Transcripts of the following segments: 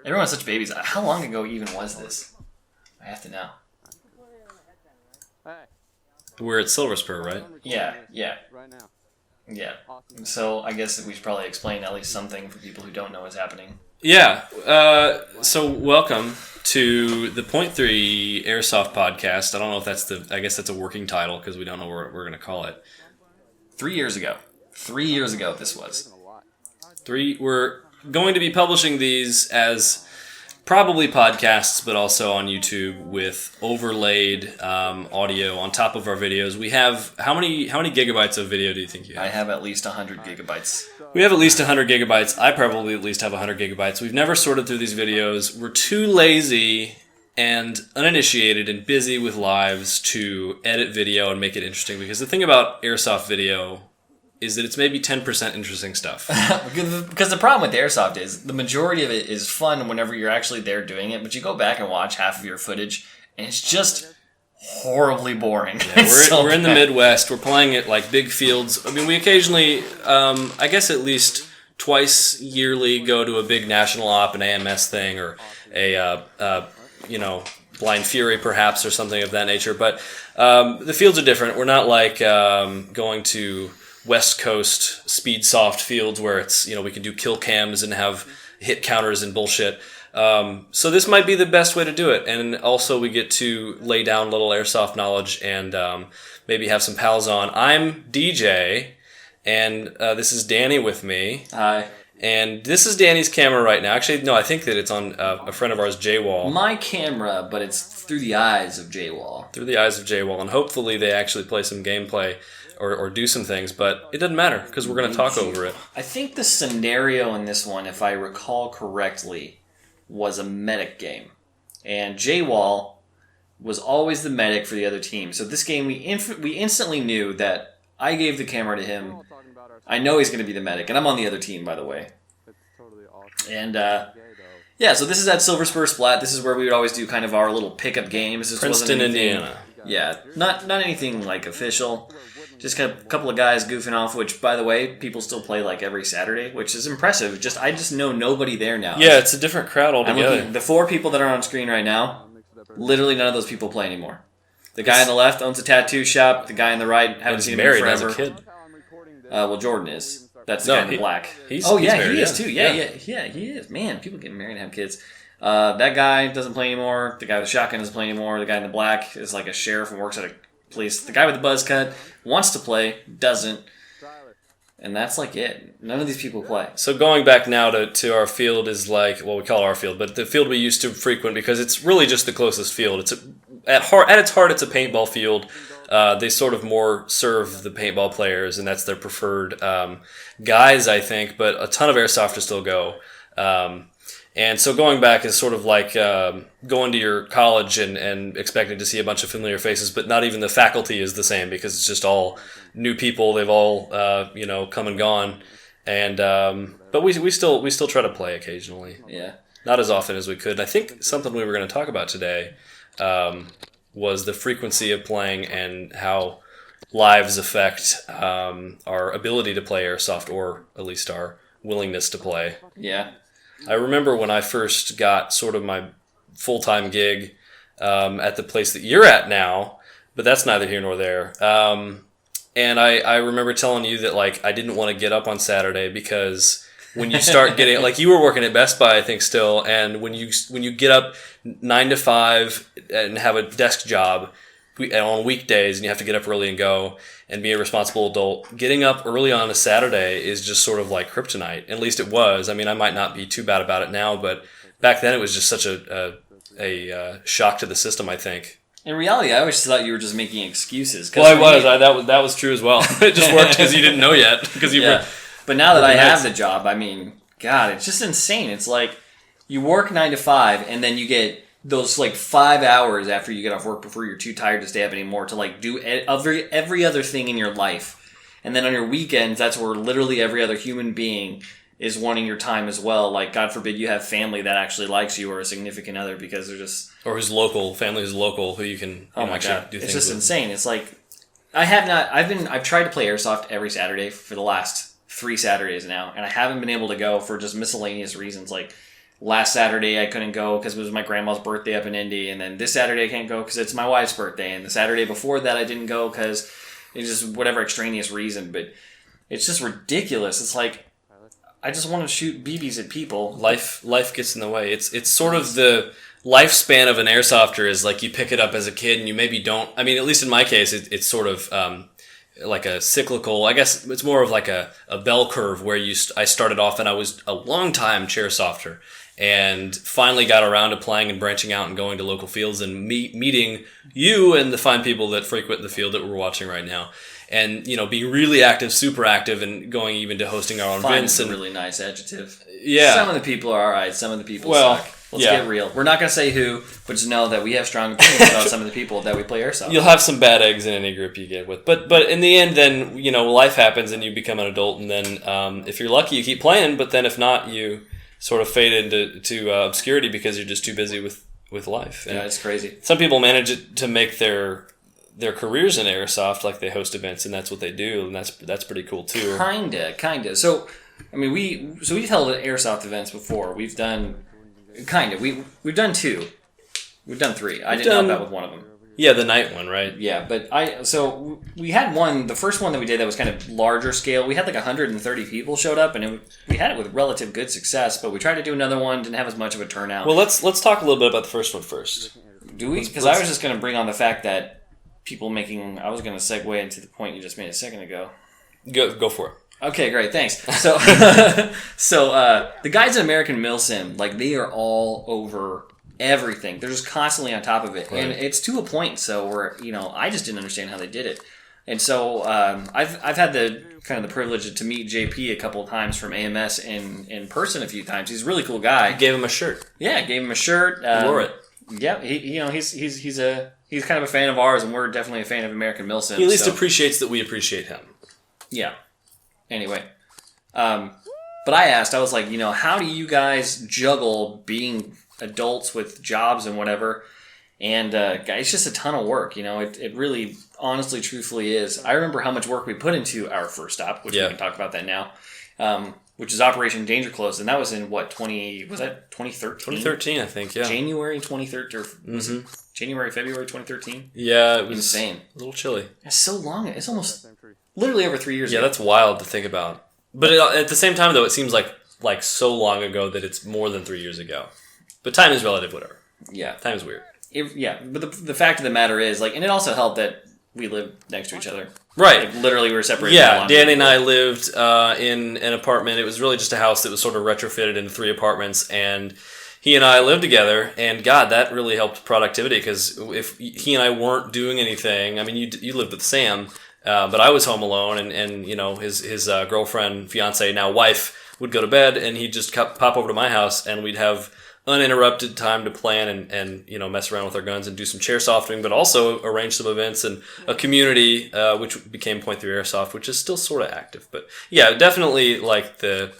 Everyone's such babies. How long ago even was this? I have to know. We're at Silver Spur, right? Yeah. So I guess we should probably explain at least something for people who don't know what's happening. Yeah. So welcome to the Point3Airsoft PODCAST. I don't know if I guess that's a working title because we don't know what we're going to call it. 3 years ago. 3 years ago this was. We're going to be publishing these as probably podcasts, but also on YouTube with overlaid audio on top of our videos. We have how many gigabytes of video do you think you have? I have at least 100 gigabytes. We have at least 100 gigabytes. I probably at least have 100 gigabytes. We've never sorted through these videos. We're too lazy and uninitiated and busy with lives to edit video and make it interesting. Because the thing about airsoft video is that it's maybe 10% interesting stuff. Because the problem with airsoft is the majority of it is fun whenever you're actually there doing it, but you go back and watch half of your footage, and it's just horribly boring. Yeah, we're in the Midwest. We're playing at like big fields. I mean, we occasionally, I guess at least twice yearly, go to a big national op, an AMS thing, or a Blind Fury perhaps, or something of that nature. But the fields are different. We're not like going to West Coast speed soft fields where it's, we can do kill cams and have hit counters and bullshit. So this might be the best way to do it. And also we get to lay down little airsoft knowledge and maybe have some pals on. I'm DJ, and this is Danny with me. Hi. And this is Danny's camera right now. Actually, no, I think that it's on a friend of ours, J-Wall. My camera, but it's through the eyes of J-Wall. Through the eyes of J-Wall. And hopefully they actually play some gameplay or do some things, but it doesn't matter because we're going to talk over it. I think the scenario in this one, if I recall correctly, was a medic game. And J-Wall was always the medic for the other team. So this game, we instantly knew that I gave the camera to him. I know he's going to be the medic, and I'm on the other team, by the way. And, so this is at Silver Spur Splat. This is where we would always do kind of our little pickup games. This Princeton, Indiana. Yeah, not anything like official. Just a couple of guys goofing off, which, by the way, people still play like every Saturday, which is impressive. I just know nobody there now. Yeah, it's a different crowd altogether. The 4 people that are on screen right now, literally none of those people play anymore. The guy on the left owns a tattoo shop. The guy on the right, haven't seen him in forever. As a kid. Jordan is. That's the guy in the black. He's married, he is too. Yeah, he is. Man, people getting married and have kids. That guy doesn't play anymore. The guy with the shotgun doesn't play anymore. The guy in the black is like a sheriff and works at a police. The guy with the buzz cut wants to play, doesn't. And that's like it. None of these people play. So going back now to our field is like, well, we call it our field, but the field we used to frequent because it's really just the closest field. It's at its heart, it's a paintball field. They sort of more serve the paintball players, and that's their preferred guys, I think, but a ton of airsofters still go. And so going back is sort of like going to your college and expecting to see a bunch of familiar faces, but not even the faculty is the same because it's just all new people. They've all come and gone, and but we still try to play occasionally. Yeah, not as often as we could. And I think something we were going to talk about today was the frequency of playing and how lives affect our ability to play airsoft, or at least our willingness to play. Yeah. I remember when I first got sort of my full-time gig at the place that you're at now, but that's neither here nor there. And I remember telling you that like I didn't want to get up on Saturday because when you start getting like you were working at Best Buy, I think still, and when you get up 9 to 5 and have a desk job on weekdays and you have to get up early and go and be a responsible adult, getting up early on a Saturday is just sort of like kryptonite. At least it was. I mean, I might not be too bad about it now, but back then it was just such a shock to the system, I think. In reality, I always thought you were just making excuses. Well, I was. That was true as well. It just worked because you didn't know yet. Because you were. But now that I have the job, I mean, God, it's just insane. It's like you work 9 to 5, and then you get those like 5 hours after you get off work before you're too tired to stay up anymore to like do every other thing in your life. And then on your weekends, that's where literally every other human being is wanting your time as well. Like, God forbid you have family that actually likes you or a significant other because they're just... Or who's local, family who's local, who you can oh my God. do things It's just with. insane. It's like, I've tried to play Airsoft every Saturday for the last 3 Saturdays now, and I haven't been able to go for just miscellaneous reasons. Like, last Saturday I couldn't go because it was my grandma's birthday up in Indy, and then this Saturday I can't go because it's my wife's birthday, and the Saturday before that I didn't go because it's just whatever extraneous reason. But it's just ridiculous. It's like I just want to shoot BBs at people. Life gets in the way. It's sort of the lifespan of an airsofter is like you pick it up as a kid and you maybe don't. I mean, at least in my case, it's sort of like a cyclical. I guess it's more of like a bell curve where I started off and I was a long time chair softer and finally got around to playing and branching out and going to local fields and meeting you and the fine people that frequent the field that we're watching right now. And, being really active, super active, and going even to hosting our own events. Fine is a really nice adjective. Yeah. Some of the people are all right. Some of the people suck. Let's get real. We're not going to say who, but just know that we have strong opinions about some of the people that we play airsoft. You'll have some bad eggs in any group you get with. But in the end, then, life happens and you become an adult. And then if you're lucky, you keep playing. But then if not, you sort of fade into obscurity because you're just too busy with life. And it's crazy. Some people manage to make their careers in airsoft, like they host events and that's what they do, and that's pretty cool too. Kinda. So, I mean, we've held airsoft events before. We've done we've done 2. We've done 3. I didn't help out with one of them. Yeah, the night one, right? Yeah, but we had one. The first one that we did that was kind of larger scale. We had like 130 people showed up, and we had it with relative good success. But we tried to do another one, didn't have as much of a turnout. Well, let's talk a little bit about the first one first. Do we? Because I was just going to bring on the fact that people making. I was going to segue into the point you just made a second ago. Go for it. Okay, great, thanks. So, the guys at American Milsim, like they are all over everything. They're just constantly on top of it, right. And it's to a point. So where I just didn't understand how they did it, and so I've had the privilege to meet JP a couple of times from AMS in person a few times. He's a really cool guy. You gave him a shirt. Yeah, gave him a shirt. He wore it. Yeah, he's kind of a fan of ours, and we're definitely a fan of American Milsim. He at least appreciates that we appreciate him. Yeah. Anyway, but I was like, how do you guys juggle being adults with jobs and whatever? And it's just a ton of work. It really, honestly, truthfully is. I remember how much work we put into our first stop, which we can talk about that now, which is Operation Danger Close, and that was in what 2013? 2013, I think. Yeah, January 2013, or was it January, February 2013? Yeah, it was insane. A little chilly. It's so long. It's almost literally over 3 years. Yeah, ago. That's wild to think about. But at the same time, though, it seems like so long ago that it's more than 3 years ago. But time is relative, whatever. Yeah, time is weird. But the fact of the matter is, and it also helped that we live next to each other. Right. Literally, we were separated. Yeah, Danny and I lived in an apartment. It was really just a house that was sort of retrofitted into 3 apartments, and he and I lived together, and God, that really helped productivity, because if he and I weren't doing anything, I mean, you lived with Sam, but I was home alone, and his girlfriend, fiance, now wife, would go to bed, and he'd just pop over to my house, and we'd have uninterrupted time to plan and mess around with our guns and do some chair softening, but also arrange some events and a community, which became Point3Airsoft, which is still sort of active. But yeah, definitely like the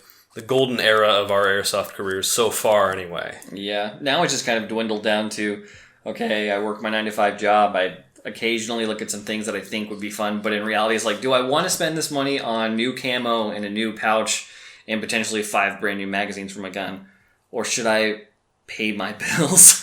golden era of our airsoft careers so far, anyway. Yeah, now it's just kind of dwindled down to, okay, I work my 9-to-5 job. I occasionally look at some things that I think would be fun, but in reality, it's like, do I want to spend this money on new camo and a new pouch and potentially 5 brand new magazines for my gun, or should I pay my bills?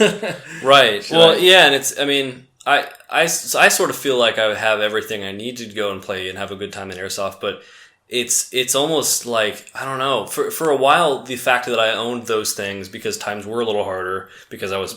Right. Yeah, and it's, I mean, I sort of feel like I have everything I need to go and play and have a good time in airsoft, but it's almost like, I don't know, for a while, the fact that I owned those things, because times were a little harder, because I was,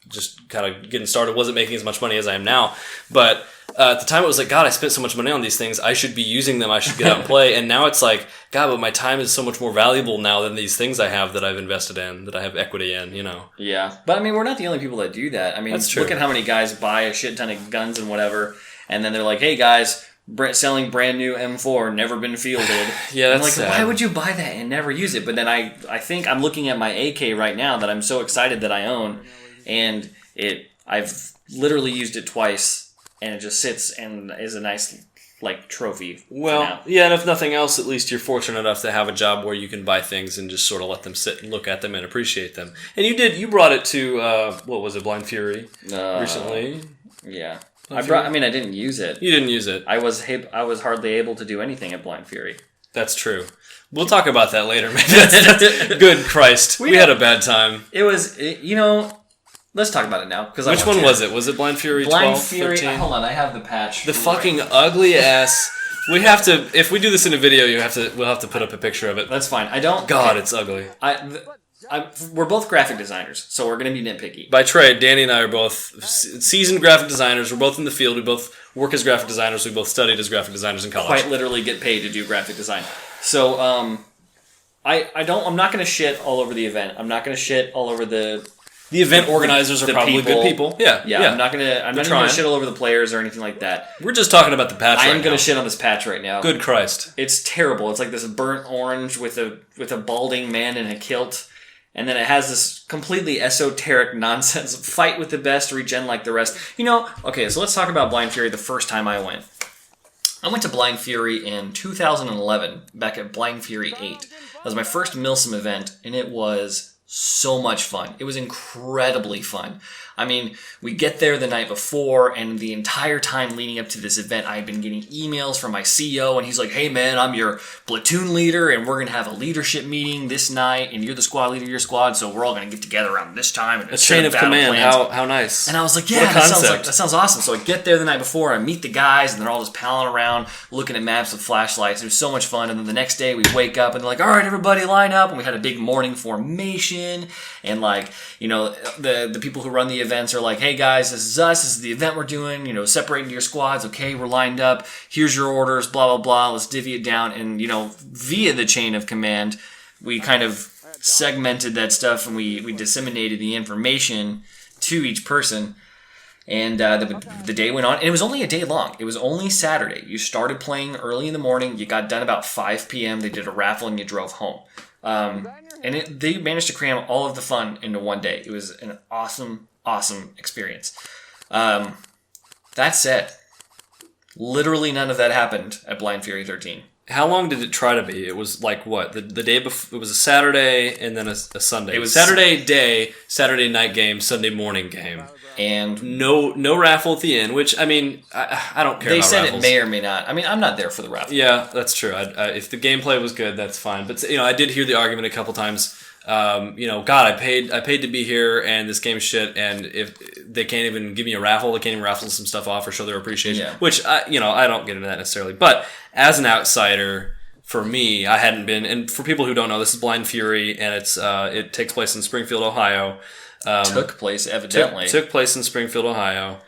just kind of getting started, wasn't making as much money as I am now, but at the time it was like, God, I spent so much money on these things, I should be using them, I should get out and play, and now it's like, God, but my time is so much more valuable now than these things I have that I've invested in, that I have equity in, Yeah, but I mean, we're not the only people that do that. I mean, look at how many guys buy a shit ton of guns and whatever, and then they're like, hey guys, selling brand new M4, never been fielded. Yeah, that's like, sad. Why would you buy that and never use it? But then I think I'm looking at my AK right now that I'm so excited that I own, and I've literally used it twice, and it just sits and is a nice trophy. Well, yeah, and if nothing else, at least you're fortunate enough to have a job where you can buy things and just sort of let them sit and look at them and appreciate them. And you brought it to what was it, Blind Fury recently? Yeah. I didn't use it. You didn't use it. I was hardly able to do anything at Blind Fury. That's true. We'll talk about that later, man. Good Christ. We had a bad time. It was, let's talk about it now. Which one was it? Was it Blind Fury 12, Blind Fury, 13? Hold on, I have the patch. The fucking ugly ass. We have to, if we do this in a video, we'll have to put up a picture of it. That's fine. It's ugly. We're both graphic designers, so we're going to be nitpicky. By trade, Danny and I are both seasoned graphic designers. We're both in the field. We both work as graphic designers. We both studied as graphic designers in college. Quite literally get paid to do graphic design. So, I'm not going to shit all over the event. I'm not going to shit all over the event organizers are probably good people. Yeah. I'm not even going to shit all over the players or anything like that. We're just talking about the patch I am going to shit on this patch right now. Good Christ. It's terrible. It's like this burnt orange with a balding man in a kilt. And then it has this completely esoteric nonsense. Fight with the best, regen like the rest. Okay, so let's talk about Blind Fury the first time I went. I went to Blind Fury in 2011, back at Blind Fury 8. That was my first Milsim event, and it was so much fun. It was incredibly fun. I mean, we get there the night before, and the entire time leading up to this event, I had been getting emails from my CEO, and he's like, hey man, I'm your platoon leader, and we're going to have a leadership meeting this night, and you're the squad leader of your squad, so we're all going to get together around this time. And a chain of command, how nice. And I was like, yeah, that sounds awesome. So I get there the night before, I meet the guys, and they're all just palling around, looking at maps with flashlights. It was so much fun, and then the next day we wake up, and they're like, all right, everybody line up, and we had a big morning formation, and the people who run the events are like, hey guys, this is us, this is the event we're doing, separate into your squads, okay, we're lined up, here's your orders, blah, blah, blah, let's divvy it down, and, via the chain of command, we kind of segmented that stuff, and we disseminated the information to each person, and the day went on, and it was only a day long. It was only Saturday. You started playing early in the morning, you got done about 5 p.m., they did a raffle, and you drove home. And they managed to cram all of the fun into one day. It was an awesome experience. That said, literally none of that happened at Blind Fury 13. How long did it try to be? It was like what? The day before, it was a Saturday and then a Sunday. It was Saturday day, Saturday night game, Sunday morning game. And no raffle at the end, which, I mean, I don't care about raffles. They said it may or may not. I mean, I'm not there for the raffle. Yeah, that's true. If the gameplay was good, that's fine. But, I did hear the argument a couple times. God, I paid to be here, and this game's shit, and if they can't even give me a raffle, they can't even raffle some stuff off or show their appreciation, which, I don't get into that necessarily. But as an outsider, for me, I hadn't been, and for people who don't know, this is Blind Fury, and it takes place in Springfield, Ohio. Took place, evidently. Took place in Springfield, Ohio.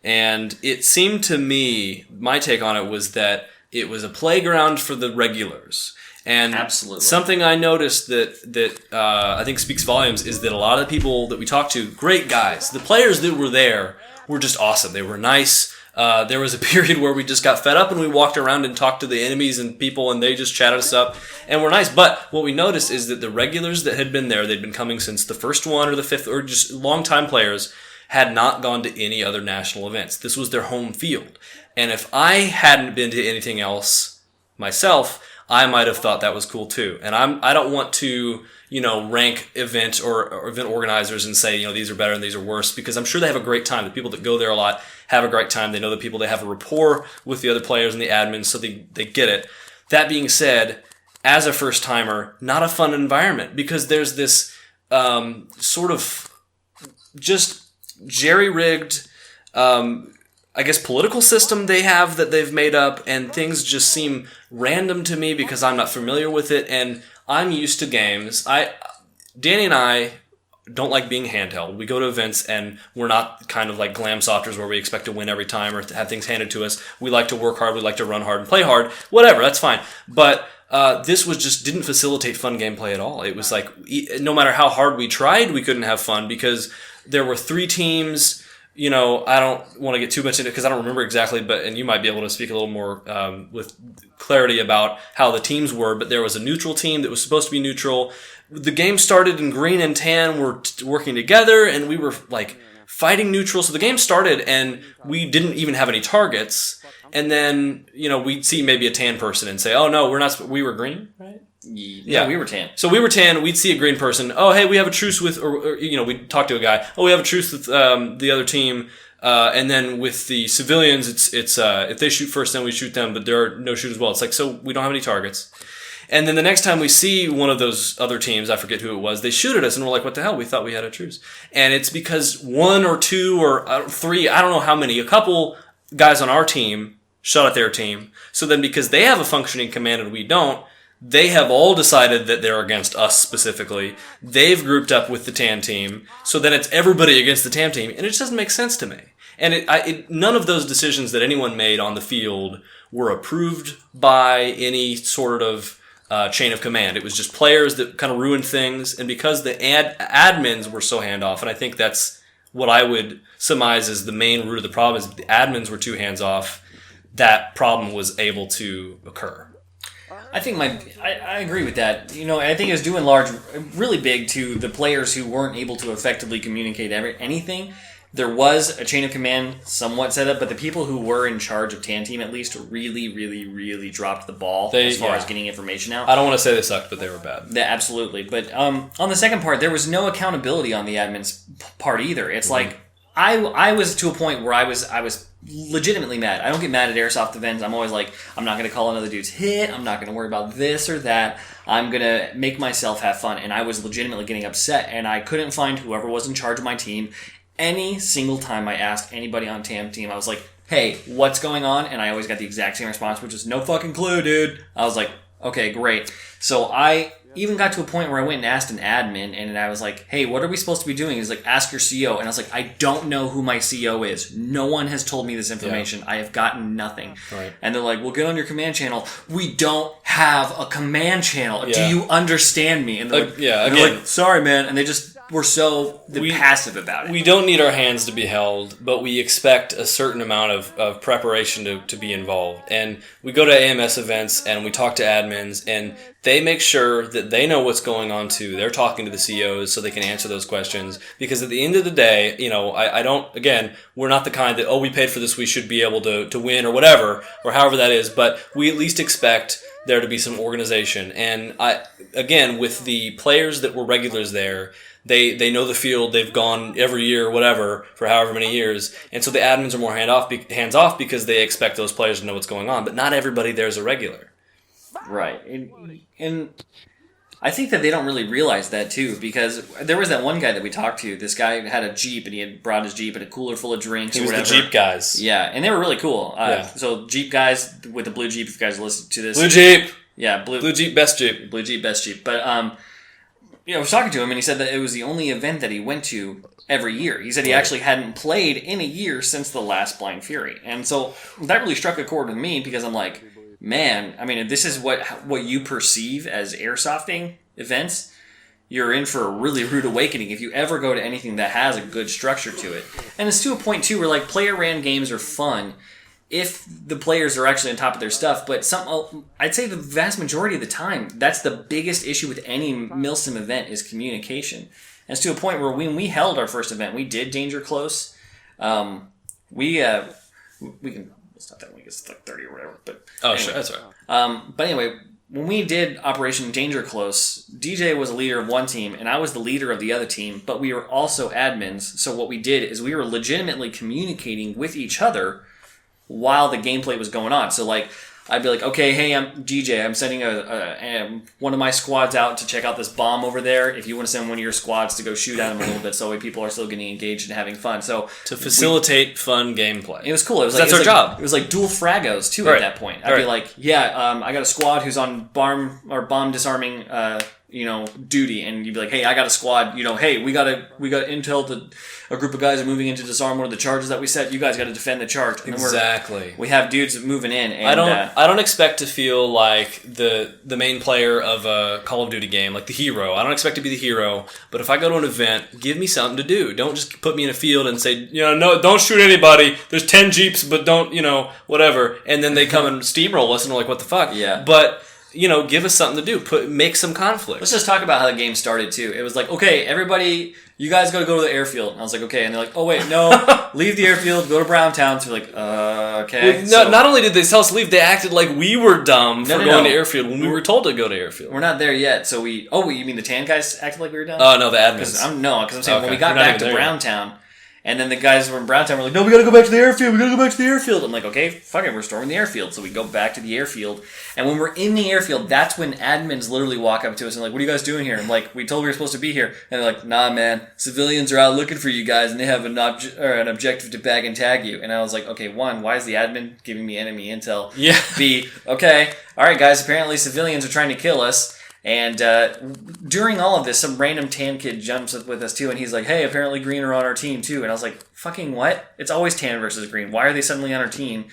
And it seemed to me, my take on it was that it was a playground for the regulars. And absolutely, something I noticed that I think speaks volumes is that a lot of the people that we talked to, great guys. The players that were there were just awesome. They were nice. There was a period where we just got fed up and we walked around and talked to the enemies and people, and they just chatted us up and were nice. But what we noticed is that the regulars that had been there, they'd been coming since the first one or the fifth, or just long-time players, had not gone to any other national events. This was their home field. And if I hadn't been to anything else myself, I might have thought that was cool too. And I don't want to, rank event or event organizers and say, these are better and these are worse, because I'm sure they have a great time. The people that go there a lot have a great time. They know the people, they have a rapport with the other players and the admins, so they get it. That being said, as a first timer, not a fun environment, because there's this sort of just jerry-rigged, political system they have that they've made up, and things just seem random to me because I'm not familiar with it, and I'm used to games. Danny and I don't like being handheld. We go to events and we're not kind of like glam softers where we expect to win every time or to have things handed to us. We like to work hard, we like to run hard and play hard, whatever, that's fine. But this was just didn't facilitate fun gameplay at all. It was like, no matter how hard we tried, we couldn't have fun because there were 3 teams. I don't want to get too much into it because I don't remember exactly, and you might be able to speak a little more with clarity about how the teams were, but there was a neutral team that was supposed to be neutral. The game started and green and tan were working together, and we were like fighting neutral. So the game started and we didn't even have any targets. And then, we'd see maybe a tan person and say, oh no, we were green, right? Yeah, we were tan. So we were tan. We'd see a green person. Oh, hey, we have a truce with, or we'd talk to a guy. Oh, we have a truce with the other team. And then with the civilians, it's if they shoot first, then we shoot them. But there are no shoot as well. It's like, so we don't have any targets. And then the next time we see one of those other teams, I forget who it was, they shoot at us and we're like, what the hell? We thought we had a truce. And it's because one or two or three, I don't know how many, a couple guys on our team shot at their team. So then because they have a functioning command and we don't, they have all decided that they're against us specifically. They've grouped up with the TAN team. So then it's everybody against the TAN team. And it just doesn't make sense to me. And none of those decisions that anyone made on the field were approved by any sort of chain of command. It was just players that kind of ruined things. And because the admins were so hands-off, and I think that's what I would surmise as the main root of the problem, is the admins were too hands-off, that problem was able to occur. I think I agree with that. You know, I think it was due in large, really big to the players who weren't able to effectively communicate anything. There was a chain of command somewhat set up, but the people who were in charge of TAN team at least really, really, really dropped the ball as far as getting information out. I don't want to say they sucked, but they were bad. Yeah, absolutely. But on the second part, there was no accountability on the admin's part either. It's like I was to a point where I was legitimately mad. I don't get mad at airsoft events. I'm always like, I'm not going to call another dude's hit. I'm not going to worry about this or that. I'm going to make myself have fun. And I was legitimately getting upset, and I couldn't find whoever was in charge of my team. Any single time I asked anybody on TAM team, I was like, hey, what's going on? And I always got the exact same response, which is no fucking clue, dude. I was like, okay, great. So I even got to a point where I went and asked an admin, and I was like, hey, what are we supposed to be doing? He's like, ask your CO. And I was like, I don't know who my CO is. No one has told me this information. Yeah. I have gotten nothing. Right. And they're like, well, get on your command channel. We don't have a command channel. Yeah. Do you understand me? And they're like, they're like, sorry, man. And they just were so passive about it. We don't need our hands to be held, but we expect a certain amount of preparation to be involved. And we go to AMS events and we talk to admins, and they make sure that they know what's going on too. They're talking to the COs so they can answer those questions. Because at the end of the day, you know, we're not the kind that, we paid for this, we should be able to win or whatever, or however that is. But we at least expect there to be some organization. And with the players that were regulars there, they know the field, they've gone every year, whatever, for however many years. And so the admins are more hands off because they expect those players to know what's going on. But not everybody there's a regular. Right. And I think that they don't really realize that, too, because there was that one guy that we talked to. This guy had a Jeep, and he had brought his Jeep and a cooler full of drinks or whatever. He was the Jeep guys. Yeah, and they were really cool. So Jeep guys with the blue Jeep, if you guys listen to this. Blue Jeep! Yeah, Blue Jeep, best Jeep. Blue Jeep, best Jeep. But, I was talking to him, and he said that it was the only event that he went to every year. He said he actually hadn't played in a year since the last Blind Fury. And so that really struck a chord with me, because I'm like, man, I mean, if this is what you perceive as airsofting events, you're in for a really rude awakening if you ever go to anything that has a good structure to it. And it's to a point, too, where like player-ran games are fun if the players are actually on top of their stuff. But I'd say the vast majority of the time, that's the biggest issue with any Milsim event is communication. And it's to a point where when we held our first event, we did Danger Close. We can stop that when it gets like 30 or whatever. But anyway. Sure, that's right. But anyway, when we did Operation Danger Close, DJ was a leader of one team, and I was the leader of the other team, but we were also admins. So what we did is we were legitimately communicating with each other while the gameplay was going on. So like, I'd be like, okay, hey, I'm DJ. I'm sending one of my squads out to check out this bomb over there. If you want to send one of your squads to go shoot at them a little bit, so people are still getting engaged and having fun. So to facilitate fun gameplay. It was cool. That's our job. It was like dual fragos too at that point. I'd be like, I got a squad who's on bomb disarming duty, and you'd be like, hey, I got a squad, hey, we got intel that a group of guys are moving in to disarm one of the charges that we set. You guys got to defend the charge. And exactly. We have dudes moving in. And I don't expect to feel like the main player of a Call of Duty game, like the hero. I don't expect to be the hero, but if I go to an event, give me something to do. Don't just put me in a field and say, no, don't shoot anybody. There's 10 Jeeps, but don't, whatever. And then they come and steamroll us and we're like, what the fuck? Yeah. But give us something to do. Make some conflict. Let's just talk about how the game started, too. It was like, okay, everybody, you guys got to go to the airfield. And I was like, okay. And they're like, oh, wait, no, leave the airfield, go to Browntown. So we're like, okay. Well, not only did they tell us to leave, they acted like we were dumb for going to airfield when we were told to go to airfield. We're not there yet. So you mean the TAN guys acted like we were dumb? Oh, no, the admins. Because I'm saying when we got back to Browntown, And then the guys were in Browntown were like, no, we gotta go back to the airfield. I'm like, okay, fuck it, we're storming the airfield. So we go back to the airfield. And when we're in the airfield, that's when admins literally walk up to us and like, what are you guys doing here? I'm like, we told we were supposed to be here. And they're like, nah, man, civilians are out looking for you guys and they have an objective to bag and tag you. And I was like, okay, one, why is the admin giving me enemy intel? Yeah. B, okay, all right, guys, apparently civilians are trying to kill us. And during all of this, some random tan kid jumps up with us too, and he's like, hey, apparently green are on our team too. And I was like, fucking what? It's always tan versus green. Why are they suddenly on our team?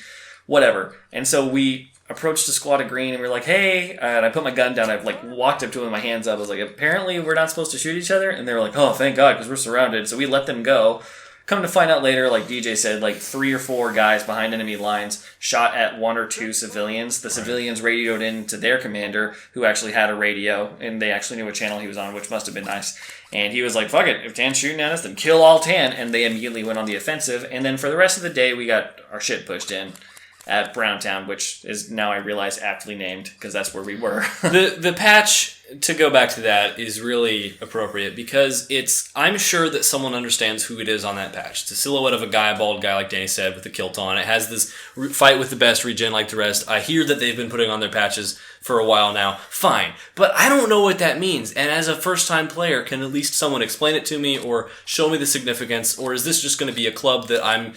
Whatever. And so we approached the squad of green, and we were like, hey, and I put my gun down. I like walked up to him with my hands up. I was like, apparently we're not supposed to shoot each other. And they were like, oh, thank God, because we're surrounded. So we let them go. Come to find out later, like DJ said, like 3 or 4 guys behind enemy lines shot at 1 or 2 civilians. The civilians radioed in to their commander, who actually had a radio, and they actually knew what channel he was on, which must have been nice. And he was like, fuck it, if Tan's shooting at us, then kill all Tan. And they immediately went on the offensive. And then for the rest of the day, we got our shit pushed in at Browntown, which is now I realize aptly named, because that's where we were. The patch, to go back to that, is really appropriate because I'm sure that someone understands who it is on that patch. It's a silhouette of a guy, a bald guy, like Danny said, with a kilt on. It has this fight with the best regen like the rest. I hear that they've been putting on their patches for a while now. Fine. But I don't know what that means. And as a first-time player, can at least someone explain it to me or show me the significance? Or is this just going to be a club that I'm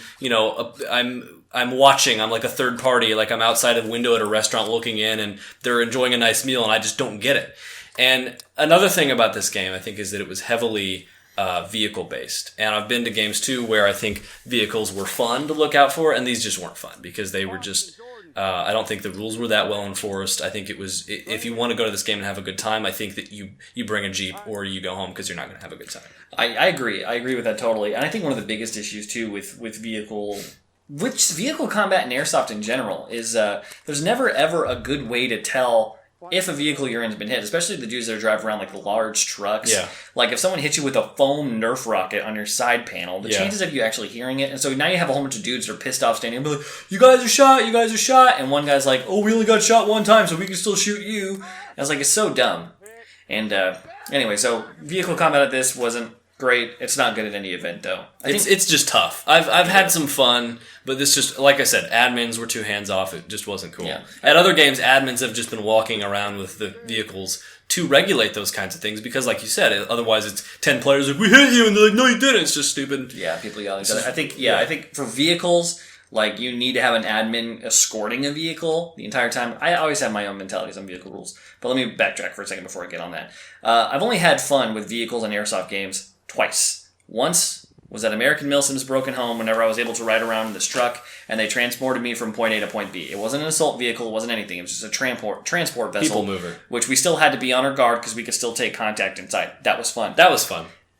watching? I'm like a third party, like I'm outside a window at a restaurant looking in and they're enjoying a nice meal and I just don't get it. And another thing about this game, I think, is that it was heavily vehicle-based. And I've been to games, too, where I think vehicles were fun to look out for, and these just weren't fun because they were just... I don't think the rules were that well enforced. I think it was... If you want to go to this game and have a good time, I think that you bring a Jeep or you go home because you're not going to have a good time. I agree. I agree with that totally. And I think one of the biggest issues, too, with vehicle combat and airsoft in general is there's never, ever a good way to tell... if a vehicle you're in has been hit, especially the dudes that drive around like the large trucks. Yeah. Like if someone hits you with a foam Nerf rocket on your side panel, the chances of you actually hearing it, and so now you have a whole bunch of dudes that are pissed off standing up and be like, you guys are shot, and one guy's like, oh, we only got shot one time, so we can still shoot you. And I was like, it's so dumb. And anyway, so vehicle combat at this wasn't great. It's not good at any event, though. It's just tough. I've had some fun, but this just, like I said, admins were too hands off. It just wasn't cool. Yeah. At other games, admins have just been walking around with the vehicles to regulate those kinds of things because, like you said, otherwise it's 10 players like, we hit you, and they're like, no, you didn't. It's just stupid. Yeah, people yelling at each other. I think for vehicles, like, you need to have an admin escorting a vehicle the entire time. I always have my own mentalities on vehicle rules, but let me backtrack for a second before I get on that. I've only had fun with vehicles and airsoft games twice. Once was at American Milsom's Broken Home whenever I was able to ride around in this truck, and they transported me from point A to point B. It wasn't an assault vehicle, it wasn't anything. It was just a transport vessel. People mover. Which we still had to be on our guard because we could still take contact inside. That was fun.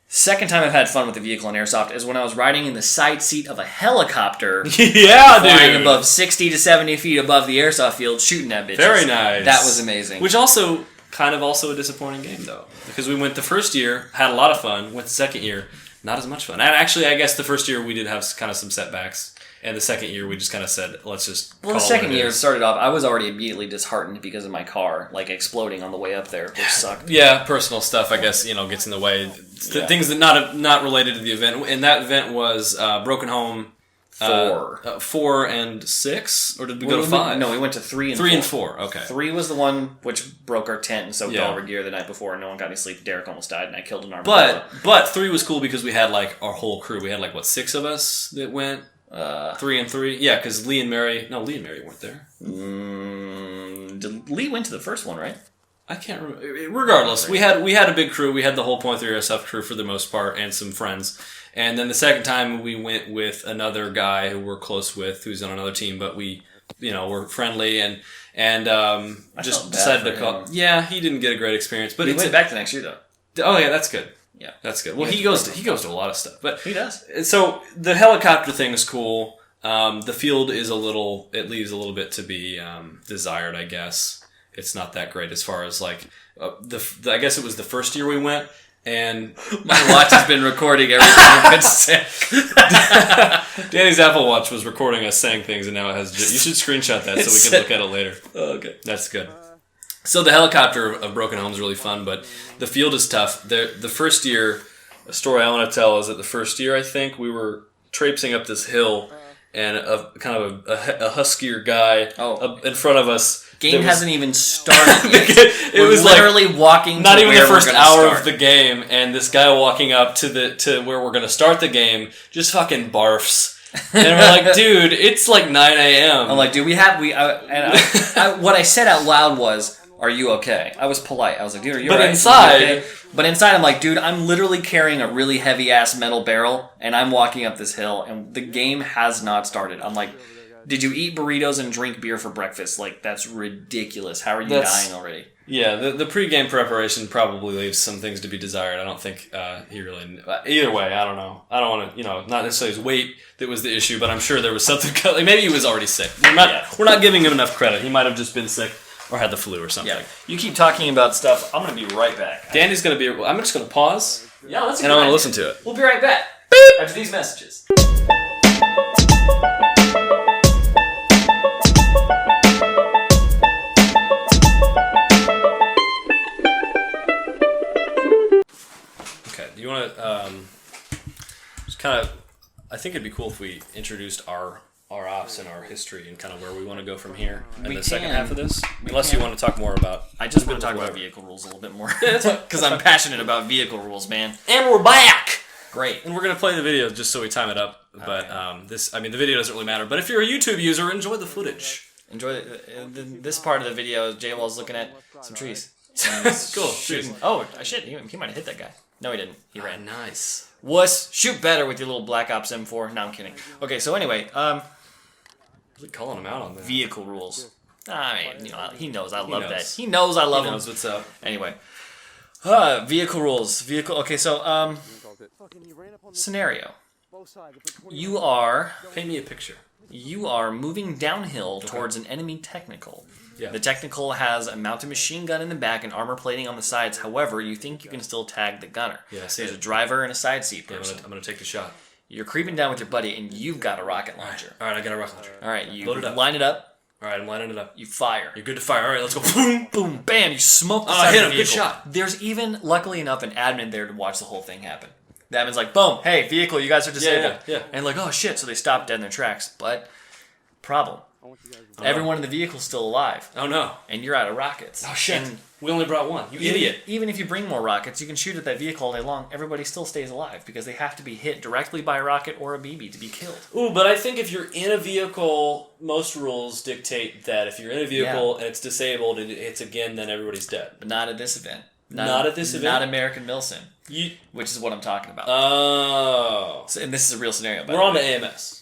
Second time I've had fun with the vehicle in airsoft is when I was riding in the side seat of a helicopter. Yeah, flying above 60 to 70 feet above the airsoft field, shooting at bitches. Very nice. That was amazing. Which also, kind of also a disappointing game, though. Because we went the first year, had a lot of fun. Went the second year, not as much fun. And actually, I guess the first year we did have kind of some setbacks. And the second year we just kind of said, let's just Well, the second year started off, I was already immediately disheartened because of my car, like, exploding on the way up there, which sucked. Yeah, personal stuff, I guess, gets in the way. Things that not related to the event. And that event was Broken Home 4 and 6? Or did we go to 5? No, we went to 3 and 4. 3 and 4, okay. 3 was the one which broke our tent and soaked all of our gear the night before, and no one got any sleep. Derek almost died, and I killed an armadillo. But 3 was cool because we had, like, our whole crew. We had, 6 of us that went? 3 and 3? Yeah, because Lee and Mary weren't there. Lee went to the first one, right? I can't remember. Regardless, we had a big crew. We had the whole Point3Airsoft crew for the most part and some friends. And then the second time we went with another guy who we're close with, who's on another team, but we, were friendly and just decided to call. Yeah, he didn't get a great experience, but he went back the next year though. Oh yeah, that's good. Yeah, that's good. Well, he goes to a lot of stuff, but he does. So the helicopter thing is cool. The field is it leaves a little bit to be desired, I guess. It's not that great as far as I guess it was the first year we went. And my watch has been recording everything I've been saying. Danny's Apple Watch was recording us saying things, and now it has. You should screenshot that so we can look at it later. Oh, okay, that's good. So the helicopter of Broken Home is really fun, but the field is tough. The first year a story I want to tell is that the first year, I think, we were traipsing up this hill, and a huskier guy up in front of us. Game hasn't even started yet. It was literally walking. Not even the first hour start. of the game, and this guy walking up to where we're gonna start the game just fucking barfs. And we're like, dude, it's like 9 a.m. I'm like, dude, what I said out loud was, "Are you okay?" I was polite. I was like, dude, are you alright? Inside, But inside, I'm like, dude, I'm literally carrying a really heavy ass metal barrel, and I'm walking up this hill, and the game has not started. I'm like, did you eat burritos and drink beer for breakfast? Like, that's ridiculous. How are you dying already? Yeah, the pregame preparation probably leaves some things to be desired. I don't think he really... Either way, I don't know. I don't want to, not necessarily his weight that was the issue, but I'm sure there was something... Like maybe he was already sick. We're not giving him enough credit. He might have just been sick or had the flu or something. Yeah. You keep talking about stuff. I'm going to be right back. Danny's going to be... I'm just going to pause. Yeah, let's and I want to listen to it. We'll be right back. After these messages. You want to just kind of... I think it'd be cool if we introduced our ops and our history and kind of where we want to go from here in the second half of this. Unless you want to talk more about... I just want to talk about vehicle rules a little bit more. Because I'm passionate about vehicle rules, man. And we're back! Great. And we're going to play the video just so we time it up. But the video doesn't really matter. But if you're a YouTube user, enjoy the footage. Enjoy this part of the video. J-Wall's looking at some trees. Cool. Shooting. Oh, shit. He might have hit that guy. No, he didn't. He ran. Nice. Wuss. Shoot better with your little Black Ops M4. No, I'm kidding. Okay, so anyway, Really calling him out on that. Vehicle rules. I mean, he knows I love that. He knows I love him. He knows what's up. Anyway. Vehicle rules. Okay, so, scenario. You are... Paint me a picture. You are moving downhill towards an enemy technical. Yeah. The technical has a mounted machine gun in the back and armor plating on the sides. However, you think you can still tag the gunner. Yeah, There's a driver and a side seat person. I'm going to take the shot. You're creeping down with your buddy, and you've got a rocket launcher. All right, I got a rocket launcher. All right, you Load it up. line it up. All right, I'm lining it up. You fire. You're good to fire. All right, let's go. Boom, boom, bam. You smoke the I side hit of the him. Good vehicle. shot. There's even, luckily enough, an admin there to watch the whole thing happen. The admin's like, boom, hey, vehicle, you guys are disabled. Yeah. And like, oh, shit. So they stop dead in their tracks. But, problem. Everyone in the vehicle's still alive. Oh, no. And you're out of rockets. Oh, shit. And we only brought one. You idiot. Even if you bring more rockets, you can shoot at that vehicle all day long. Everybody still stays alive because they have to be hit directly by a rocket or a BB to be killed. Ooh, but I think if you're in a vehicle, most rules dictate that if you're in a vehicle and it's disabled, it's again, then everybody's dead. But not at this event. Not at this event? Not American Milsim. Which is what I'm talking about. Oh. So, and this is a real scenario. We're on to AMS.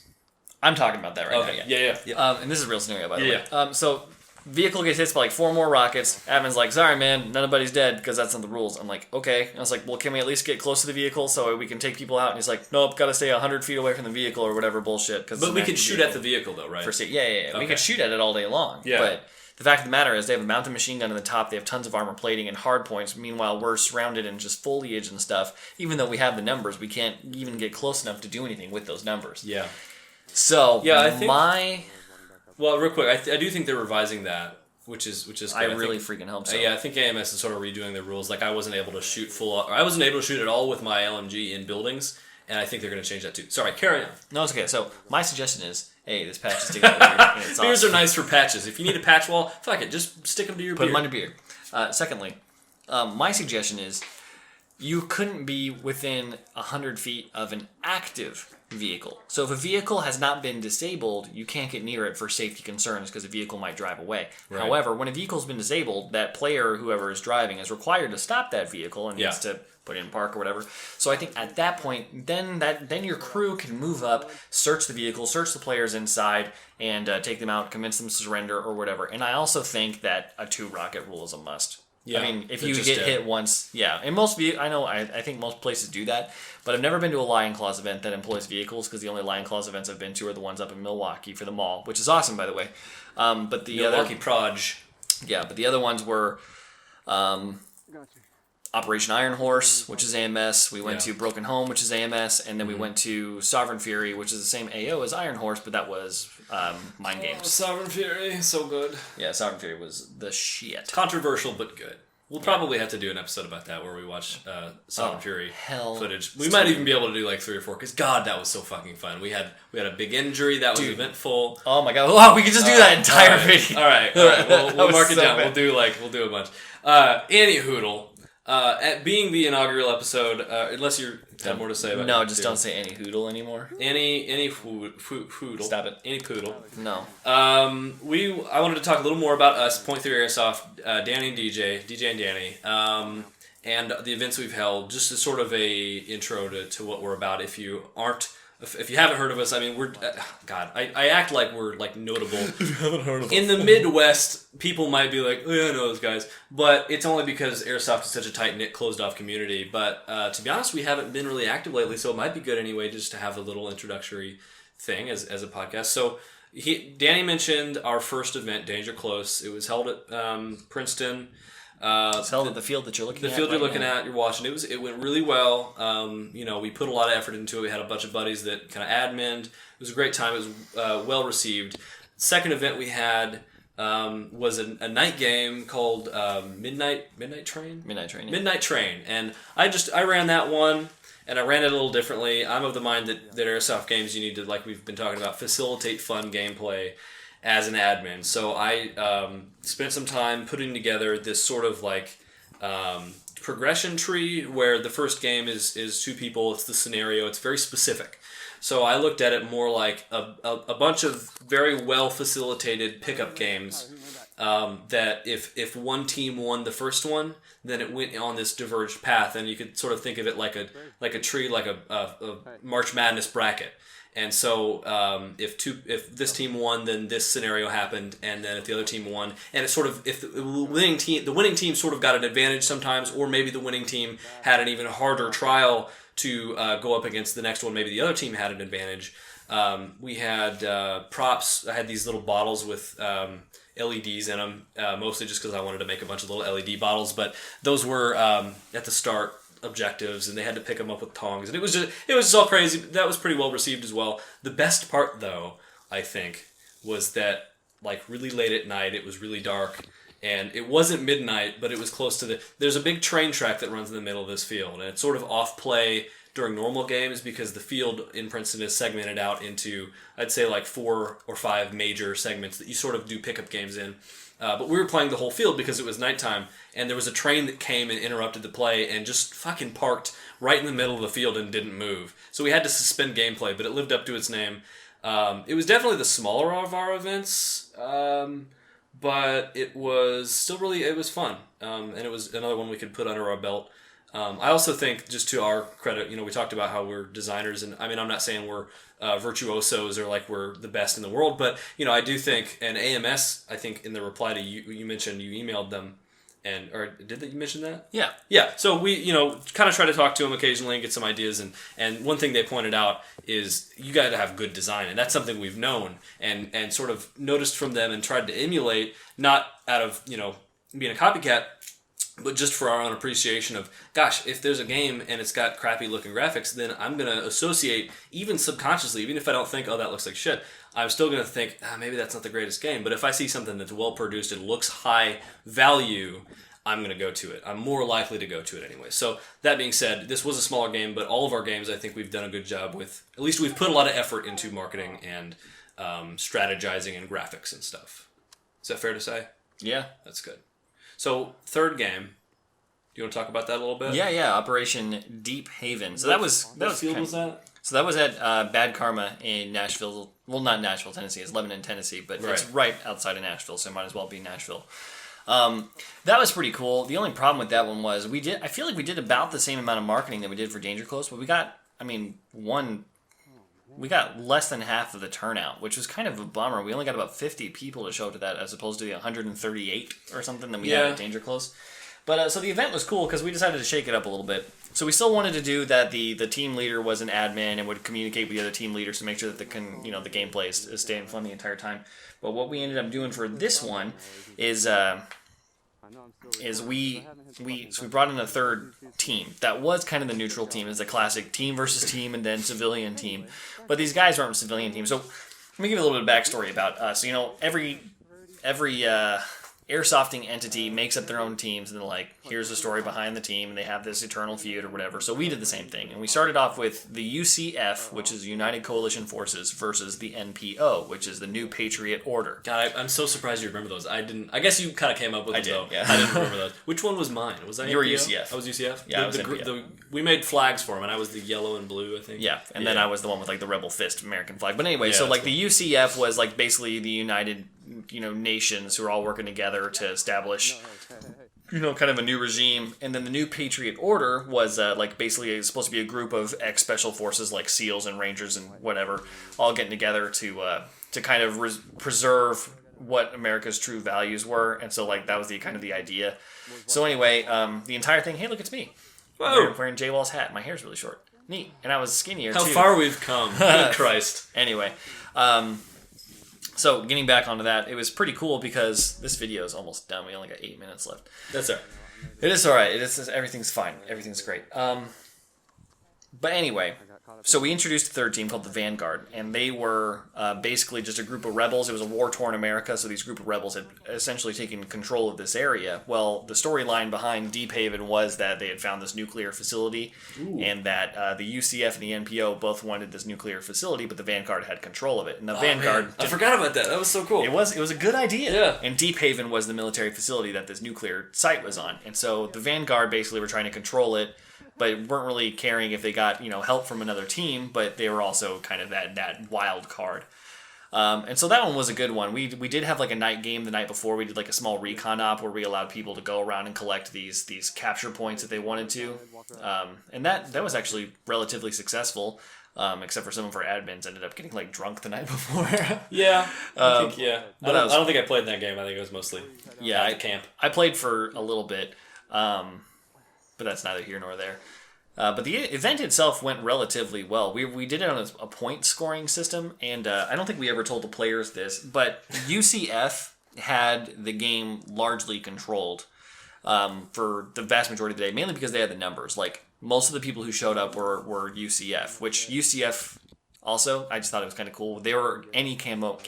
I'm talking about that right now. Yeah. And this is a real scenario, by the way. So, vehicle gets hit by like 4 more rockets. Admin's like, sorry, man, nobody's dead because that's not the rules. I'm like, okay. And I was like, well, can we at least get close to the vehicle so we can take people out? And he's like, nope, got to stay 100 feet away from the vehicle or whatever bullshit. But we can shoot at the vehicle, though, right? Yeah. Okay. We can shoot at it all day long. Yeah. But the fact of the matter is they have a mounted machine gun in the top. They have tons of armor plating and hard points. Meanwhile, we're surrounded in just foliage and stuff. Even though we have the numbers, we can't even get close enough to do anything with those numbers. Yeah. So, I think... Well, real quick, I do think they're revising that, which is good. I really freaking hope so. I think AMS is sort of redoing the rules. Like, I wasn't able to shoot I wasn't able to shoot at all with my LMG in buildings, and I think they're going to change that too. Sorry, carry on. No, it's okay. So, my suggestion is, hey, this patch is sticking to your beard. Beers are nice for patches. If you need a patch wall, fuck it, just stick them to your beard. Put them on your beard. Secondly, my suggestion is, you couldn't be within 100 feet of an active vehicle. So if a vehicle has not been disabled, you can't get near it for safety concerns because the vehicle might drive away. Right. However, when a vehicle's been disabled, that player, whoever is driving, is required to stop that vehicle and needs to put it in park or whatever. So I think at that point, then your crew can move up, search the vehicle, search the players inside, and take them out, convince them to surrender or whatever. And I also think that a 2-rocket rule is a must. Yeah, I mean, if you get hit once, and I think most places do that, but I've never been to a Lion Claws event that employs vehicles because the only Lion Claws events I've been to are the ones up in Milwaukee for the mall, which is awesome, by the way. But the Milwaukee Proj. Yeah, but the other ones were Operation Iron Horse, which is AMS. We went to Broken Home, which is AMS, and then we went to Sovereign Fury, which is the same AO as Iron Horse, but that was Mind Games. Sovereign Fury, so good. Yeah, Sovereign Fury was the shit. Controversial, but good. We'll probably have to do an episode about that where we watch Sound and Fury footage. We Steve. might even be able to do like 3 or 4 because God, that was so fucking fun. We had a big injury that was eventful. Oh my God! Oh, we could just do that entire video. All right. We'll mark it down. Bad. We'll do a bunch. Anywhoodle. At being the inaugural episode, unless you have more to say about it. No, just don't say any hoodle anymore. Any hoodle. Stop it. Any poodle. No. I wanted to talk a little more about us, Point3Airsoft, Danny and DJ and Danny, and the events we've held, just as sort of a intro to what we're about. If you haven't heard of us, I mean, we're I act like we're like notable. If you haven't heard of us. In the Midwest, people might be like, oh yeah, I know those guys, but it's only because Airsoft is such a tight-knit, closed-off community. But to be honest, we haven't been really active lately, so it might be good anyway just to have a little introductory thing as a podcast. So Danny mentioned our first event, Danger Close. It was held at Princeton. It's held at the field that you're looking at. The field you're looking at, you're watching. It went really well. We put a lot of effort into it. We had a bunch of buddies that kind of adminned. It was a great time. It was well received. Second event we had was a night game called Midnight Train? Midnight Train. Yeah. Midnight Train. And I ran that one, and I ran it a little differently. I'm of the mind that Airsoft games, you need to, like we've been talking about, facilitate fun gameplay as an admin. So I spent some time putting together this sort of like progression tree where the first game is 2 people. It's the scenario. It's very specific. So I looked at it more like a bunch of very well facilitated pickup games that if one team won the first one, then it went on this diverged path, and you could sort of think of it like a tree, like a March Madness bracket. And so if this team won, then this scenario happened, and then if the other team won, and it's sort of if the winning team sort of got an advantage sometimes, or maybe the winning team had an even harder trial to go up against the next one. Maybe the other team had an advantage. We had props. I had these little bottles with LEDs in them, mostly just because I wanted to make a bunch of little LED bottles. But those were at the start objectives, and they had to pick them up with tongs, and it was just all crazy. That was pretty well received as well. The best part, though, I think, was that like really late at night, it was really dark. And it wasn't midnight, but it was close to there's a big train track that runs in the middle of this field. And it's sort of off play during normal games because the field in Princeton is segmented out into, I'd say, like 4 or 5 major segments that you sort of do pickup games in. But we were playing the whole field because it was nighttime. And there was a train that came and interrupted the play and just fucking parked right in the middle of the field and didn't move. So we had to suspend gameplay, but it lived up to its name. It was definitely the smaller of our events. But it was still it was fun. And it was another one we could put under our belt. I also think, just to our credit, we talked about how we're designers, and I mean, I'm not saying we're virtuosos or like we're the best in the world, but, I do think, and AMS, I think in the reply to you mentioned you emailed them, or did you mention that? Yeah. Yeah, so we, kind of try to talk to them occasionally and get some ideas, and one thing they pointed out is you got to have good design, and that's something we've known and sort of noticed from them and tried to emulate, not out of, being a copycat, but just for our own appreciation of, gosh, if there's a game and it's got crappy looking graphics, then I'm going to associate, even subconsciously, even if I don't think, oh, that looks like shit, I'm still going to think, maybe that's not the greatest game. But if I see something that's well produced and looks high value, I'm going to go to it. I'm more likely to go to it anyway. So that being said, this was a smaller game, but all of our games, I think we've done a good job with. At least we've put a lot of effort into marketing and strategizing and graphics and stuff. Is that fair to say? Yeah. That's good. So, third game. Do you want to talk about that a little bit? Yeah. Operation Deep Haven. So what field was that? So that was at Bad Karma in Nashville. Well, not Nashville, Tennessee. It's Lebanon, Tennessee, but it's right outside of Nashville, so it might as well be Nashville. That was pretty cool. The only problem with that one was I feel like we did about the same amount of marketing that we did for Danger Close, but we got less than half of the turnout, which was kind of a bummer. We only got about 50 people to show up to that, as opposed to the 138 or something that we had at Danger Close. But so the event was cool because we decided to shake it up a little bit. So we still wanted to do that. The team leader was an admin and would communicate with the other team leaders to make sure that the gameplay is staying fun the entire time. But what we ended up doing for this one is we brought in a third team that was kind of the neutral team. It's a classic team versus team and then civilian team. But these guys aren't civilian teams. So let me give you a little bit of backstory about us. Every airsofting entity makes up their own teams, and they're like, here's the story behind the team, and they have this eternal feud or whatever. So we did the same thing, and we started off with the UCF, which is United Coalition Forces, versus the NPO, which is the New Patriot Order. God, I'm so surprised you remember those. I didn't. I guess you kind of came up with them, though. Yeah. I didn't remember those. Which one was mine? Was I? You were NPO? UCF. I was UCF. Yeah, I was NPO. We made flags for them, and I was the yellow and blue, I think. Yeah, and then I was the one with like the Rebel Fist American flag. But anyway, Yeah, so like cool. the UCF was like basically the United, nations who are all working together to establish, kind of a new regime. And then the New Patriot Order was like basically supposed to be a group of ex-special forces like SEALs and Rangers and whatever, all getting together to kind of preserve what America's true values were. And so like that was the kind of the idea. So anyway, the entire thing. Hey, look, it's me. Whoa! Wearing J-Wall's hat. My hair's really short. Neat. And I was skinnier too. How far we've come. Good Christ. Anyway, so getting back onto that, it was pretty cool because this video is almost done. We only got 8 minutes left. That's all right. It is all right. Everything's fine. Everything's great. But anyway, so we introduced a third team called the Vanguard, and they were basically just a group of rebels. It was a war-torn America, so these group of rebels had essentially taken control of this area. Well, the storyline behind Deep Haven was that they had found this nuclear facility, and that the UCF and the NPO both wanted this nuclear facility, but the Vanguard had control of it. And the Vanguard... Man. I forgot about that. That was so cool. It was a good idea. Yeah. And Deep Haven was the military facility that this nuclear site was on. And so the Vanguard basically were trying to control it, but weren't really caring if they got help from another team, but they were also kind of that wild card. And so that one was a good one. We did have like a night game the night before. We did like a small recon op where we allowed people to go around and collect these capture points that they wanted to. And that was actually relatively successful. Except for some of our admins ended up getting like drunk the night before. Yeah, I think, but I don't think I played that game. I think it was mostly at camp. I played for a little bit, but that's neither here nor there. But the event itself went relatively well. We did it on a point scoring system, and I don't think we ever told the players this, but UCF had the game largely controlled for the vast majority of the day, mainly because they had the numbers. Like, most of the people who showed up were UCF, which UCF also, I just thought it was kind of cool. They were any camo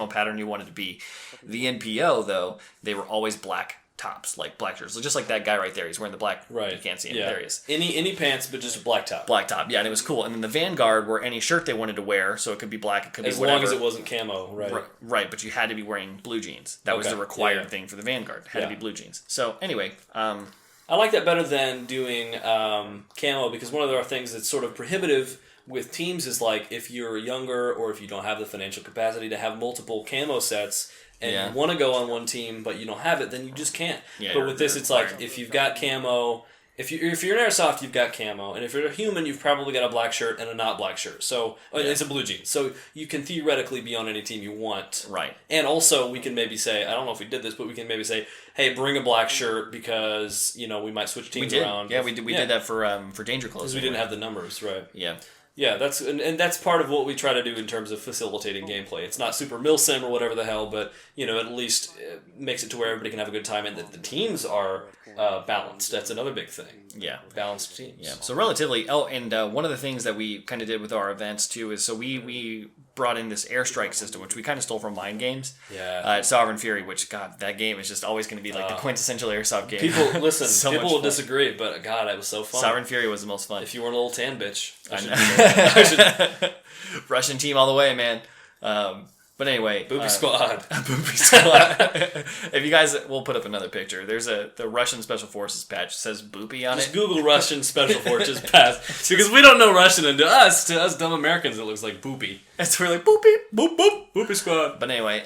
pattern you wanted to be. The NPO, though, they were always black tops, like black shirts. So just like that guy right there, he's wearing the black. Right. You can't see him. Yeah. There he is. Any pants, but just a black top. Black top, yeah, and it was cool. And then the Vanguard were any shirt they wanted to wear, so it could be black, it could be whatever. As long as it wasn't camo, right? Right, but you had to be wearing blue jeans. That was the required thing for the Vanguard. Had to be blue jeans. So anyway, I like that better than doing camo, because one of the things that's sort of prohibitive with teams is like if you're younger or if you don't have the financial capacity to have multiple camo sets and you want to go on one team but you don't have it, then you just can't. Yeah, but with this, it's like if you've got camo, if you're an airsoft, you've got camo, and if you're a human, you've probably got a black shirt and a not black shirt. So it's a blue jean. So you can theoretically be on any team you want. Right. And also we can maybe say, I don't know if we did this, but we can maybe say, hey, bring a black shirt because we might switch teams around. Yeah, we did that for Danger Close. Because we didn't have the numbers, right? Yeah. Yeah, that's part of what we try to do in terms of facilitating gameplay. It's not super milsim or whatever the hell, but at least makes it to where everybody can have a good time and that the teams are balanced. That's another big thing. Yeah, balanced teams. Yeah, so relatively. Oh, and one of the things that we kind of did with our events too is we brought in this airstrike system, which we kind of stole from Mind Games. Yeah. Sovereign Fury, which that game is just always going to be like the quintessential airsoft game. People listen. So people much will fun. disagree, but God, it was so fun. Sovereign Fury was the most fun. If you weren't a little tan bitch, I should Russian team all the way, man. But anyway, Boopy Squad. Boopy Squad. If you guys, we'll put up another picture. There's the Russian Special Forces patch. It says Boopy on Just it. Google Russian Special Forces patch because we don't know Russian, and to us dumb Americans, it looks like Boopy. It's we're like boop beep, boop boop, Boopy Squad. But anyway,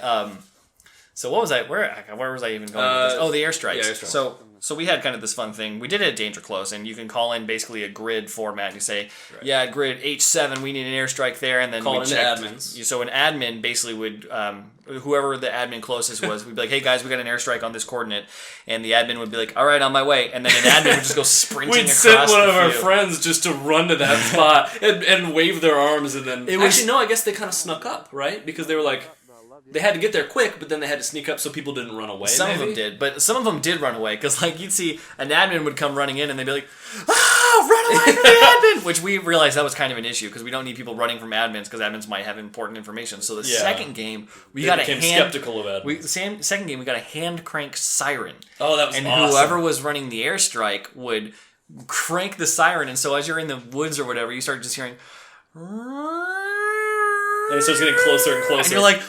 so what was I? Where was I even going with this? Oh, the airstrikes. Yeah, airstrikes. So we had kind of this fun thing. We did it at Danger Close, and you can call in basically a grid format. You say, grid H7, we need an airstrike there, and then call we in checked. the admins. So an admin basically would, whoever the admin closest was, we'd be like, hey guys, we got an airstrike on this coordinate, and the admin would be like, all right, on my way, and then an admin would just go sprinting across the field. We'd send one of our friends just to run to that spot and wave their arms, and then actually no, I guess they kind of snuck up, right? Because they were like. They had to get there quick, but then they had to sneak up so people didn't run away. Some of them did, but some of them did run away because, like, you'd see an admin would come running in and they'd be like, "Ah, yourself! Run away from the admin! Which we realized that was kind of an issue, because we don't need people running from admins, because admins might have important information. So the second game, we got a skeptical of admins. Second game, we got a hand crank siren. Oh, that was awesome. And whoever was running the airstrike would crank the siren, and so as you're in the woods or whatever, you start just hearing... And it starts getting closer and closer. And you're like,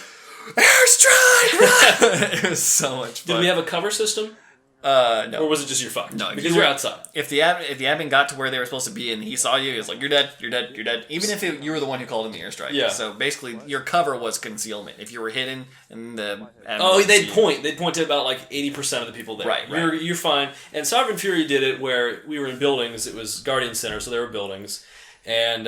airstrike! It was so much fun. Did we have a cover system? No. Or was it just you're fucked? No. Because you're outside. If the admin got to where they were supposed to be and he saw you, he was like, you're dead, you're dead, you're dead. Even if you were the one who called in the airstrike. Yeah. So basically, your cover was concealment. If you were hidden and the admin... Oh, they'd point. They'd point to about like 80% of the people there. Right. You're fine. And Sovereign Fury did it where we were in buildings. It was Guardian Center, so there were buildings. And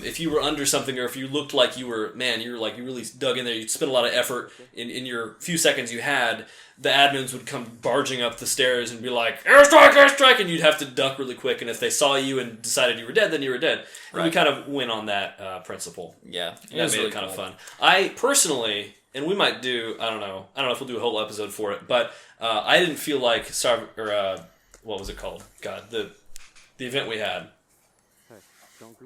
if you were under something, or if you looked like you really dug in there, you'd spend a lot of effort in your few seconds you had, the admins would come barging up the stairs and be like, airstrike, airstrike, and you'd have to duck really quick, and if they saw you and decided you were dead, then you were dead. And we kind of went on that principle. Yeah. And that made it kind of fun. I personally, and we might do, I don't know if we'll do a whole episode for it, but I didn't feel like, what was it called? God, the event we had.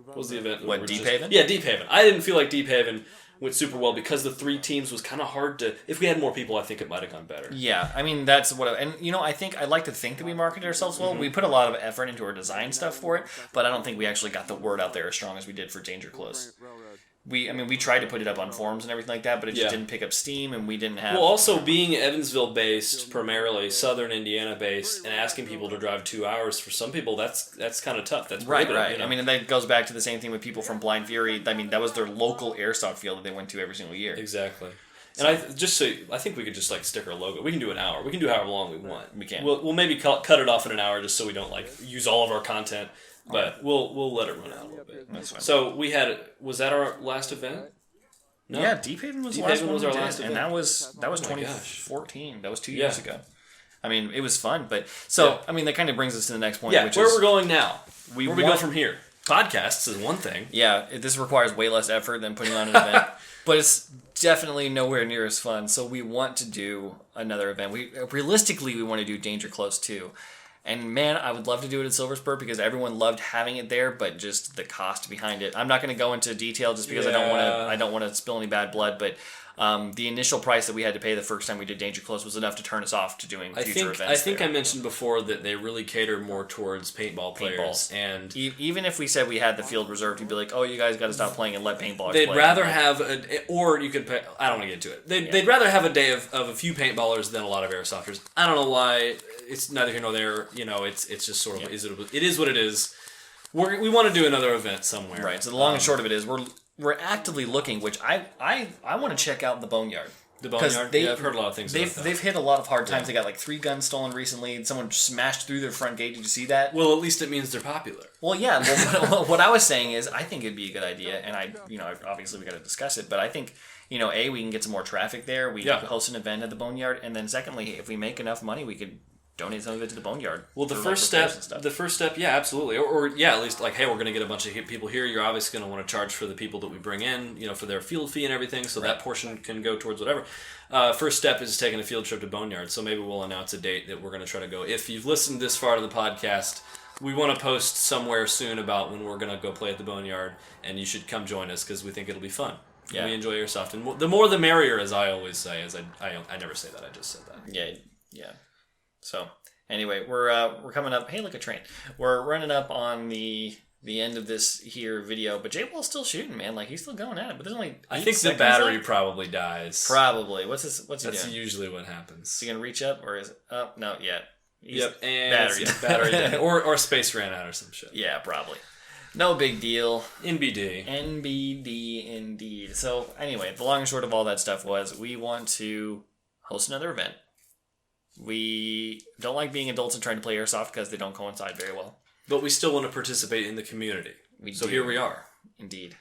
What was the event? What, Deep Haven? Yeah, Deep Haven. I didn't feel like Deep Haven went super well because the 3 teams was kind of hard to... If we had more people, I think it might have gone better. Yeah, I mean, that's what... And, I like to think that we marketed ourselves well. Mm-hmm. We put a lot of effort into our design stuff for it, but I don't think we actually got the word out there as strong as we did for Danger Close. We tried to put it up on forums and everything like that, but it just didn't pick up steam, and we didn't have... Well, also being Evansville-based, primarily Southern Indiana-based, and asking people to drive 2 hours, for some people, that's kind of tough. That's right. I mean, and that goes back to the same thing with people from Blind Fury. I mean, that was their local airsoft field that they went to every single year. Exactly. And I think we could just stick our logo. We can do an hour. We can do however long we want. We can. We'll maybe cut it off in an hour just so we don't use all of our content. But we'll let it run out a little bit. That's fine. So was that our last event? No? Yeah, Deep Haven was Deep the last Haven one was our last event. And that was 2014. That was 2 years ago. I mean, it was fun, but I mean, that kind of brings us to the next point. Yeah, which where is we're going now. We go from here. Podcasts is one thing. Yeah, this requires way less effort than putting on an event, but it's definitely nowhere near as fun. So we want to do another event. Realistically, we want to do Danger Close 2. And man, I would love to do it at Silver Spur because everyone loved having it there, but just the cost behind it. I'm not going to go into detail just because I don't want to spill any bad blood, but the initial price that we had to pay the first time we did Danger Close was enough to turn us off to doing future events. I think I mentioned before that they really cater more towards paintball players, and even if we said we had the field reserved, you'd be like, "Oh, you guys got to stop playing and let paintballers." They'd rather have or you could pay. I don't want to get into it. They'd rather have a day of a few paintballers than a lot of airsofters. I don't know why. It's neither here nor there. It's just sort of it is what it is. We want to do another event somewhere. Right. So the long and short of it is we're actively looking, which I want to check out the Boneyard. The Boneyard? I've heard a lot of things about that. They've hit a lot of hard times. They got 3 guns stolen recently. Someone smashed through their front gate. Did you see that? Well, at least it means they're popular. Well, yeah. Well, what I was saying is I think it'd be a good idea, and obviously we got to discuss it, but I think, we can get some more traffic there. We could host an event at the Boneyard, and then secondly, if we make enough money, we could donate some of it to the Boneyard. Well, the first step, yeah, absolutely. Or at least hey, we're going to get a bunch of people here. You're obviously going to want to charge for the people that we bring in, for their field fee and everything. So that portion can go towards whatever. First step is taking a field trip to Boneyard. So maybe we'll announce a date that we're going to try to go. If you've listened this far to the podcast, we want to post somewhere soon about when we're going to go play at the Boneyard, and you should come join us because we think it'll be fun. Yeah. We enjoy airsoft, and the more the merrier, as I always say. As I never say that, I just said that. Yeah. So anyway, we're coming up. Hey, look, a train. We're running up on the end of this here video, but J-Wall's still shooting, man. He's still going at it. But there's only I think the battery probably dies. Probably. What's he doing? That's usually what happens. Is he gonna reach up or is it? Oh, no, yet. Yep, and battery dead. or space ran out or some shit. Yeah, probably. No big deal. NBD indeed. So anyway, the long and short of all that stuff was we want to host another event. We don't like being adults and trying to play airsoft because they don't coincide very well. But we still want to participate in the community. Here we are. Indeed.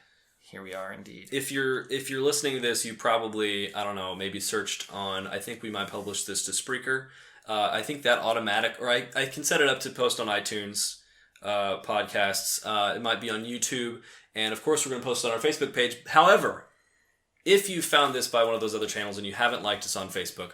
Here we are indeed. If you're listening to this, you probably, I don't know, maybe searched on, I think we might publish this to Spreaker. I think that automatic, or I can set it up to post on iTunes podcasts. It might be on YouTube. And of course, we're going to post it on our Facebook page. However, if you found this by one of those other channels and you haven't liked us on Facebook,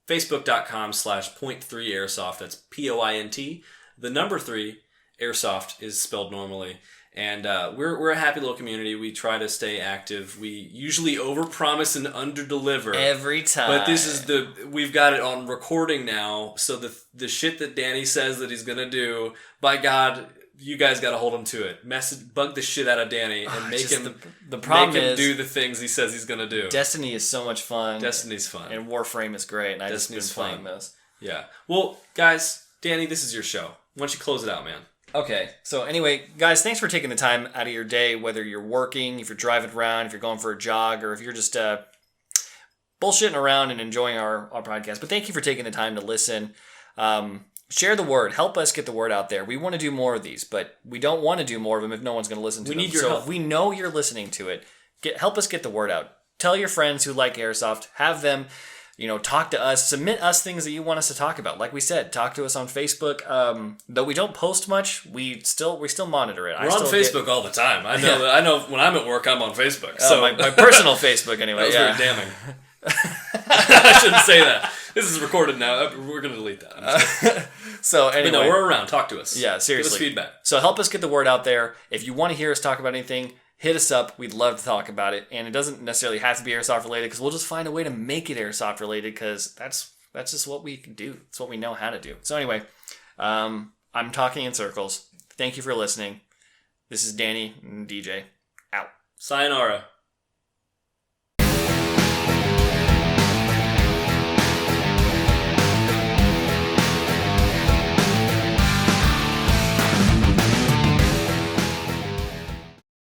Facebook.com/Point3Airsoft. That's POINT, the number 3, airsoft is spelled normally. And we're a happy little community. We try to stay active. We usually overpromise and underdeliver every time. But this is we've got it on recording now. So the shit that Danny says that he's gonna do, by God, you guys got to hold him to it. Bug the shit out of Danny and make him. The problem make him is do the things he says he's gonna do. Destiny is so much fun. Destiny's fun, and Warframe is great. And I just been playing fun. those. Yeah. Well, guys, Danny, this is your show. Why don't you close it out, man? Okay, so anyway, guys, thanks for taking the time out of your day, whether you're working, if you're driving around, if you're going for a jog, or if you're just bullshitting around and enjoying our podcast. But thank you for taking the time to listen. Share the word. Help us get the word out there. We want to do more of these, but we don't want to do more of them if no one's going to listen to them. We need your help. help. If we know you're listening to it, help us get the word out. Tell your friends who like Airsoft. Have them... talk to us, submit us things that you want us to talk about. Like we said, talk to us on Facebook. Though we don't post much, we still monitor it. We're on Facebook all the time. I know. I know when I'm at work, I'm on Facebook. So my personal Facebook anyway. That was very damning. I shouldn't say that. This is recorded now. We're going to delete that. So anyway, but no, we're around. Talk to us. Yeah, seriously. Give us feedback. So help us get the word out there. If you want to hear us talk about anything, hit us up. We'd love to talk about it. And it doesn't necessarily have to be airsoft related, because we'll just find a way to make it airsoft related, because that's just what we can do. It's what we know how to do. So anyway, I'm talking in circles. Thank you for listening. This is Danny and DJ. Out. Sayonara.